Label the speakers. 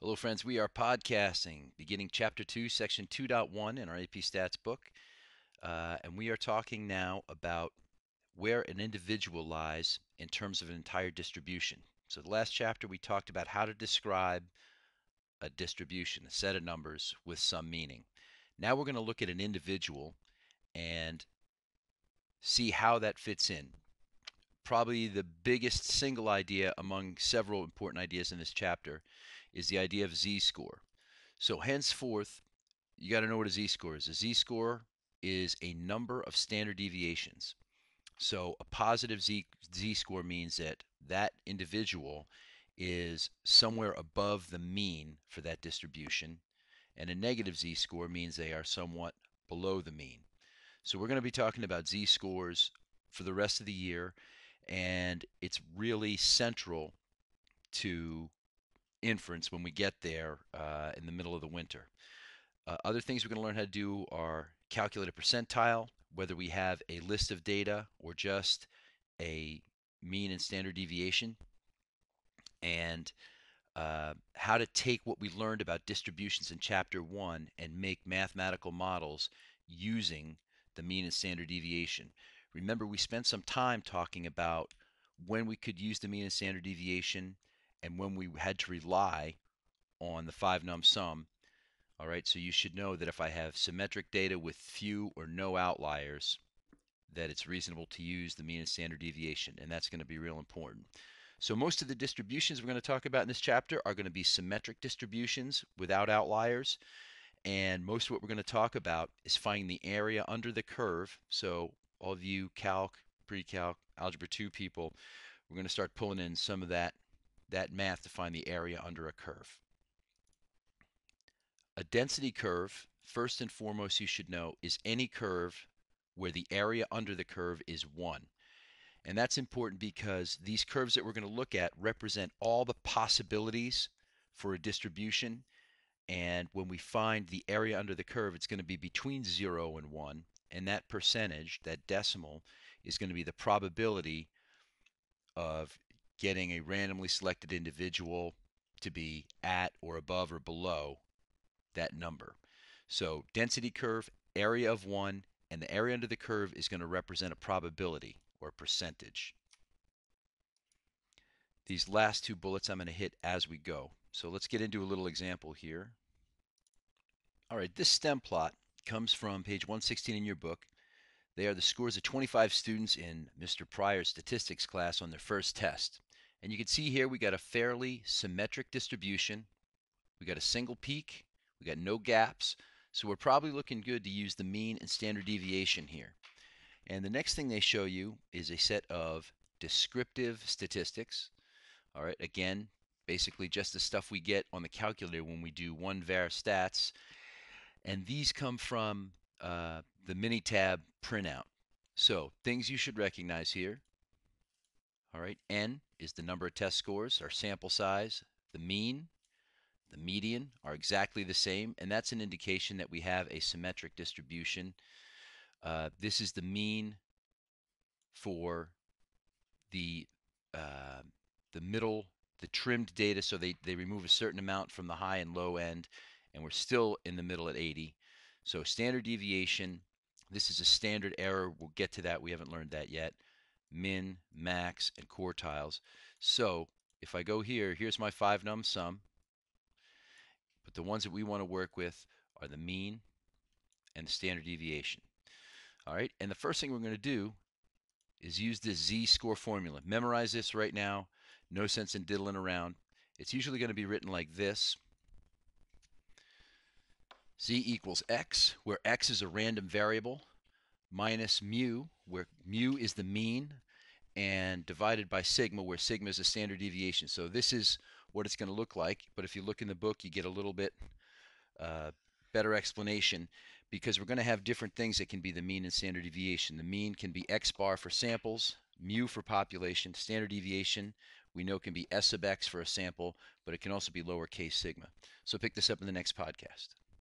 Speaker 1: Hello, friends. We are podcasting, beginning Chapter 2, Section 2.1 in our AP Stats book. And we are talking now about where an individual lies in terms of an entire distribution. So, the last chapter we talked about how to describe a distribution, a set of numbers with some meaning. Now we're going to look at an individual and see how that fits in. Probably the biggest single idea among several important ideas in this chapter is the idea of z-score. So henceforth, you got to know what a z-score is. A z-score is a number of standard deviations. So a positive z-score means that that individual is somewhere above the mean for that distribution, and a negative z-score means they are somewhat below the mean. So we're going to be talking about z-scores for the rest of the year, and it's really central to inference when we get there in the middle of the winter. Other things we're going to learn how to do are calculate a percentile, whether we have a list of data or just a mean and standard deviation, and how to take what we learned about distributions in Chapter 1 and make mathematical models using the mean and standard deviation. Remember, we spent some time talking about when we could use the mean and standard deviation and when we had to rely on the 5-num sum. All right, so you should know that if I have symmetric data with few or no outliers, that it's reasonable to use the mean and standard deviation, and that's going to be real important. So most of the distributions we're going to talk about in this chapter are going to be symmetric distributions without outliers, and most of what we're going to talk about is finding the area under the curve. So all of you calc, pre-calc, algebra 2 people, we're going to start pulling in some of that math to find the area under a curve. A density curve, first and foremost, you should know, is any curve where the area under the curve is 1. And that's important because these curves that we're going to look at represent all the possibilities for a distribution. And when we find the area under the curve, it's going to be between 0 and 1. And that percentage, that decimal, is going to be the probability of getting a randomly selected individual to be at or above or below that number. So density curve, area of 1, and the area under the curve is going to represent a probability or a percentage. These last two bullets I'm going to hit as we go. So let's get into a little example here. All right, this stem plot comes from page 116 in your book. They are the scores of 25 students in Mr. Pryor's statistics class on their first test. And you can see here we got a fairly symmetric distribution. We got a single peak. We got no gaps. So we're probably looking good to use the mean and standard deviation here. And the next thing they show you is a set of descriptive statistics. All right, again, basically just the stuff we get on the calculator when we do one var stats. And these come from the Minitab printout. So things you should recognize here. All right, N is the number of test scores, our sample size. The mean, the median are exactly the same, and that's an indication that we have a symmetric distribution. This is the mean for the uh, the middle, the trimmed data, so they remove a certain amount from the high and low end, and we're still in the middle at 80. So standard deviation, this is a standard error. We'll get to that. We haven't learned that yet. Min, max, and quartiles. So if I go here, here's my 5-num sum, but the ones that we want to work with are the mean and the standard deviation. All right, and the first thing we're going to do is use this z-score formula. Memorize this right now. No sense in diddling around. It's usually going to be written like this. Z equals x, where x is a random variable, minus mu, where mu is the mean, and divided by sigma, where sigma is a standard deviation. So this is what it's going to look like. But if you look in the book, you get a little bit better explanation because we're going to have different things that can be the mean and standard deviation. The mean can be x bar for samples, mu for population. Standard deviation we know can be s sub x for a sample, but it can also be lowercase sigma. So pick this up in the next podcast.